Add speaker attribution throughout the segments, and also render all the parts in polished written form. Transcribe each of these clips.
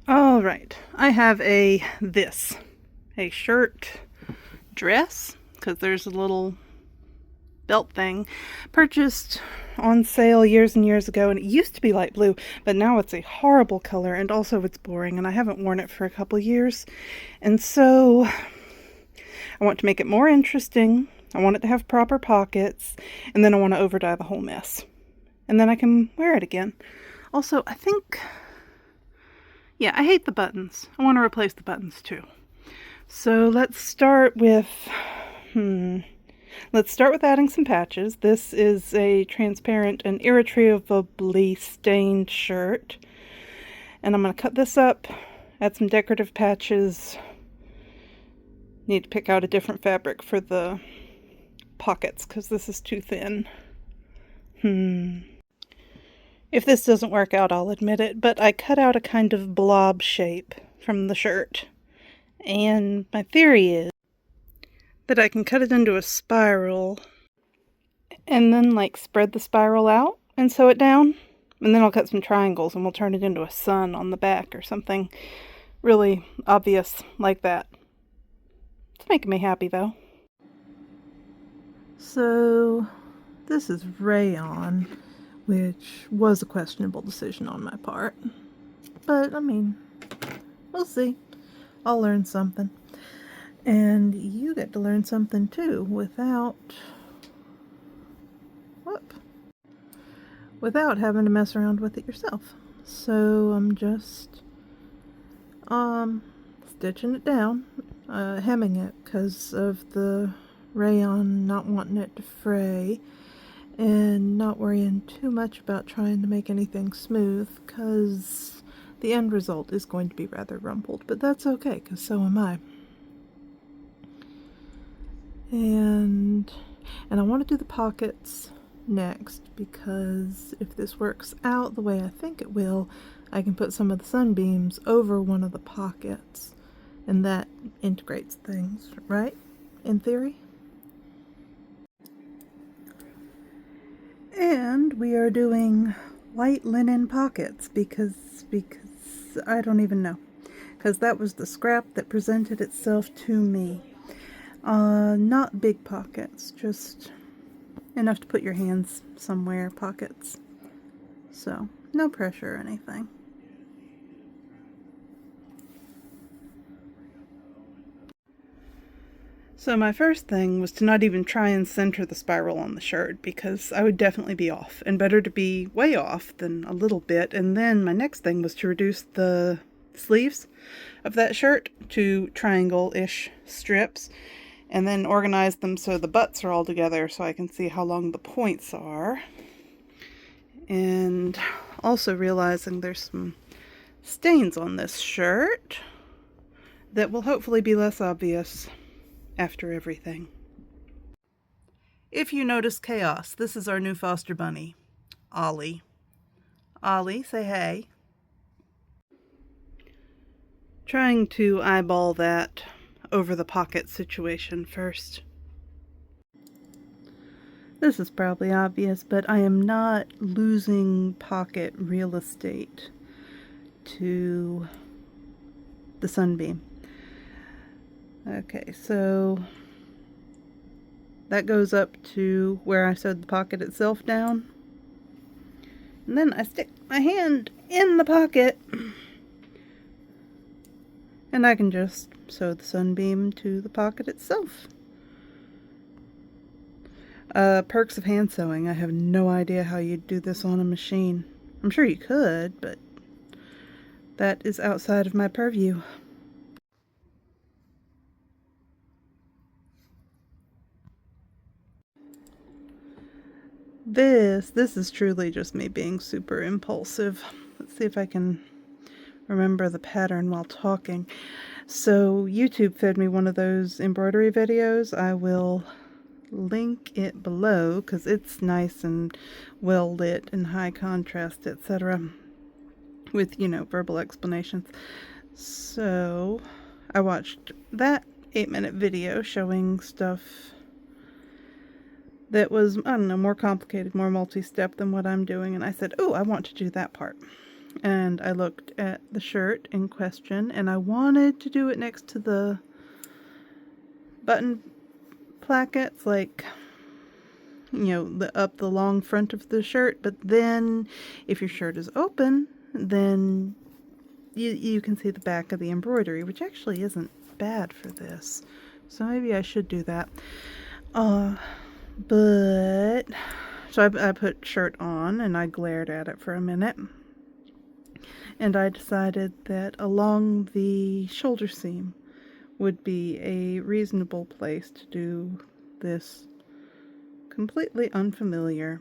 Speaker 1: All right, I have a shirt dress, because there's a little belt thing, purchased on sale years and years ago, and it used to be light blue, but now it's a horrible color, and also it's boring, and I haven't worn it for a couple years, and so I want to make it more interesting. I want it to have proper pockets, and then I want to over dye the whole mess, and then I can wear it again. Also, I hate the buttons. I want to replace the buttons too. So let's start with adding some patches. This is a transparent and irretrievably stained shirt. And I'm going to cut this up, add some decorative patches. Need to pick out a different fabric for the pockets because this is too thin. If this doesn't work out, I'll admit it, but I cut out a kind of blob shape from the shirt. And my theory is that I can cut it into a spiral and then spread the spiral out and sew it down. And then I'll cut some triangles and we'll turn it into a sun on the back or something really obvious like that. It's making me happy though. So this is rayon, which was a questionable decision on my part. But, I mean, we'll see. I'll learn something. And you get to learn something too without having to mess around with it yourself. So I'm just stitching it down, hemming it because of the rayon not wanting it to fray, and not worrying too much about trying to make anything smooth because the end result is going to be rather rumpled, but that's okay because so am I. And I want to do the pockets next because if this works out the way I think it will, I can put some of the sunbeams over one of the pockets, and that integrates things, right? In theory. And we are doing white linen pockets because I don't even know. Because that was the scrap that presented itself to me. Not big pockets, just enough to put your hands somewhere pockets. So, no pressure or anything. So my first thing was to not even try and center the spiral on the shirt because I would definitely be off, and better to be way off than a little bit. And then my next thing was to reduce the sleeves of that shirt to triangle-ish strips and then organize them so the butts are all together so I can see how long the points are. And also realizing there's some stains on this shirt that will hopefully be less obvious after everything. If you notice chaos, this is our new foster bunny, Ollie. Ollie, say hey. Trying to eyeball that over the pocket situation first. This is probably obvious, but I am not losing pocket real estate to the sunbeam. Okay, so that goes up to where I sewed the pocket itself down. And then I stick my hand in the pocket and I can just sew the sunbeam to the pocket itself. Perks of hand sewing. I have no idea how you'd do this on a machine. I'm sure you could, but that is outside of my purview. This is truly just me being super impulsive. Let's see if I can remember the pattern while talking. So YouTube fed me one of those embroidery videos. I will link it below because it's nice and well lit and high contrast, etc. with, verbal explanations. So I watched that 8-minute video showing stuff that was, I don't know, more complicated, more multi-step than what I'm doing, and I said, oh, I want to do that part. and I looked at the shirt in question, and I wanted to do it next to the button plackets, like, you know, up the long front of the shirt. But then if your shirt is open, then you can see the back of the embroidery, which actually isn't bad for this. So maybe I should do that. But so I put shirt on and I glared at it for a minute, and I decided that along the shoulder seam would be a reasonable place to do this completely unfamiliar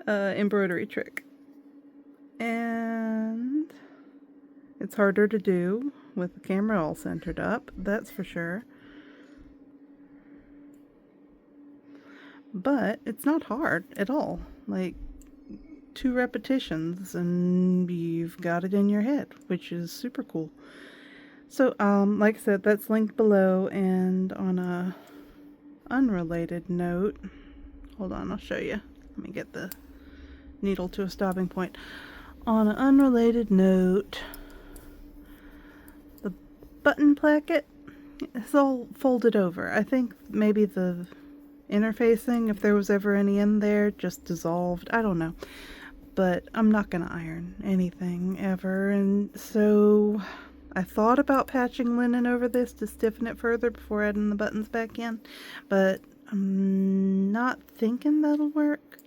Speaker 1: embroidery trick. And it's harder to do with the camera all centered up, that's for sure. But it's not hard at all. Like 2 repetitions and you've got it in your head, which is super cool. So like I said, that's linked below. And on a unrelated note, hold on, I'll show you. Let me get the needle to a stopping point. On an unrelated note, the button placket is all folded over. I think maybe the interfacing, if there was ever any in there, just dissolved. I don't know. But I'm not going to iron anything ever. And so I thought about patching linen over this to stiffen it further before adding the buttons back in. But I'm not thinking that'll work.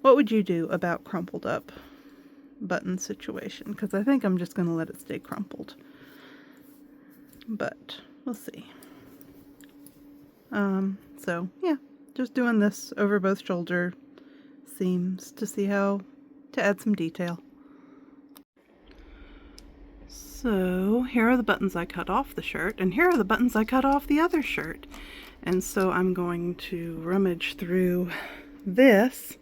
Speaker 1: What would you do about crumpled up button situation? Because I think I'm just going to let it stay crumpled. But we'll see. So yeah, just doing this over both shoulder seams to see how to add some detail. So here are the buttons I cut off the shirt, and here are the buttons I cut off the other shirt. And so I'm going to rummage through this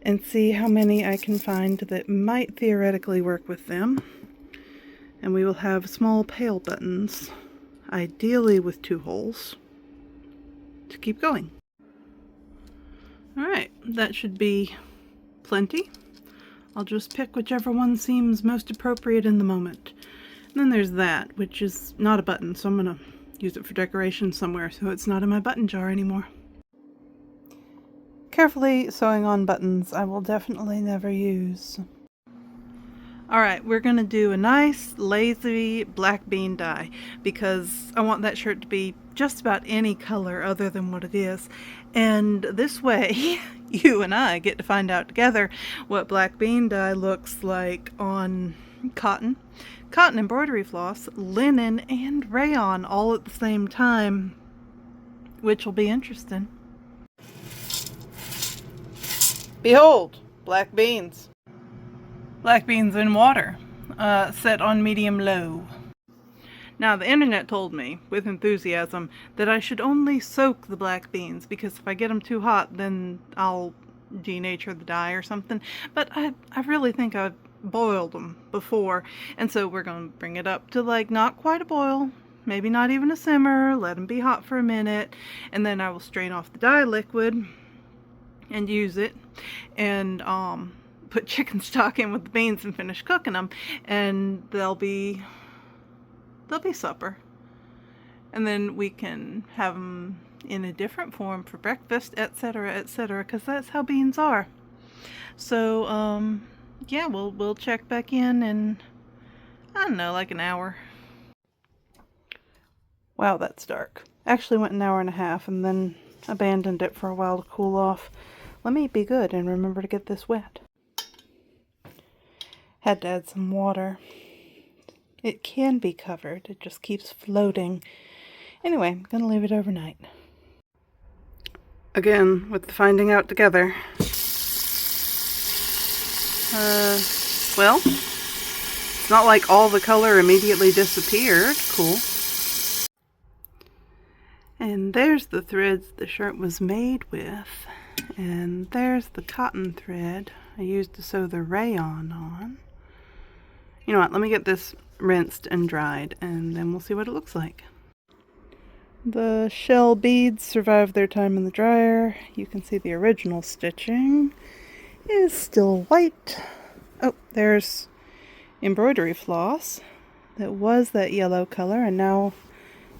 Speaker 1: and see how many I can find that might theoretically work with them. And we will have small pail buttons, ideally with 2 holes, to keep going. Alright, that should be plenty. I'll just pick whichever one seems most appropriate in the moment. And then there's that, which is not a button, so I'm going to use it for decoration somewhere so it's not in my button jar anymore. Carefully sewing on buttons I will definitely never use. Alright, we're going to do a nice, lazy black bean dye because I want that shirt to be just about any color other than what it is. And this way, you and I get to find out together what black bean dye looks like on cotton, cotton embroidery floss, linen, and rayon all at the same time, which will be interesting. Behold, black beans. Black beans in water, set on medium-low. Now, the internet told me, with enthusiasm, that I should only soak the black beans, because if I get them too hot, then I'll denature the dye or something. But I really think I've boiled them before, and so we're going to bring it up to, like, not quite a boil, maybe not even a simmer, let them be hot for a minute, and then I will strain off the dye liquid and use it, and put chicken stock in with the beans and finish cooking them, and they'll be supper. And then we can have them in a different form for breakfast, etc., etc., because that's how beans are. So yeah, we'll check back in I don't know, like an hour. Wow, that's dark. Actually went an hour and a half and then abandoned it for a while to cool off. Let me be good and remember to get this wet. Had to add some water. It can be covered, it just keeps floating. Anyway, I'm gonna leave it overnight. Again, with the finding out together. Well, it's not like all the color immediately disappeared. Cool. And there's the threads the shirt was made with. And there's the cotton thread I used to sew the rayon on. You know what, let me get this rinsed and dried and then we'll see what it looks like. The shell beads survived their time in the dryer. You can see the original stitching. is still white. Oh, there's embroidery floss that was that yellow color and now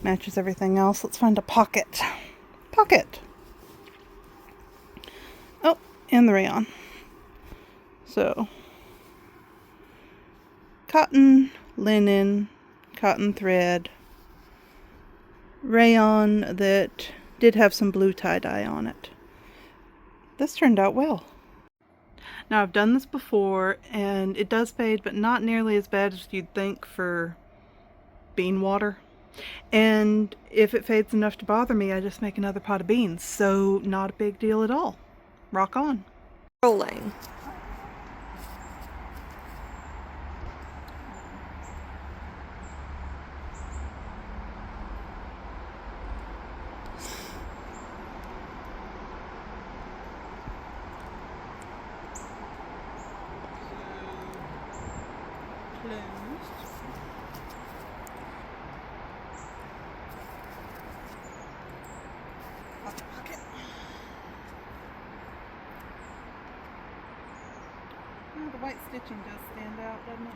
Speaker 1: matches everything else. Let's find a pocket. Pocket! Oh, and the rayon. So, cotton, linen, cotton thread, rayon that did have some blue tie-dye on it. This turned out well. Now I've done this before and it does fade, but not nearly as bad as you'd think for bean water. And if it fades enough to bother me, I just make another pot of beans. So not a big deal at all. Rock on.
Speaker 2: Rolling.
Speaker 1: Pocket. Oh, the white stitching does stand out, doesn't it?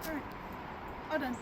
Speaker 1: Alright, all done.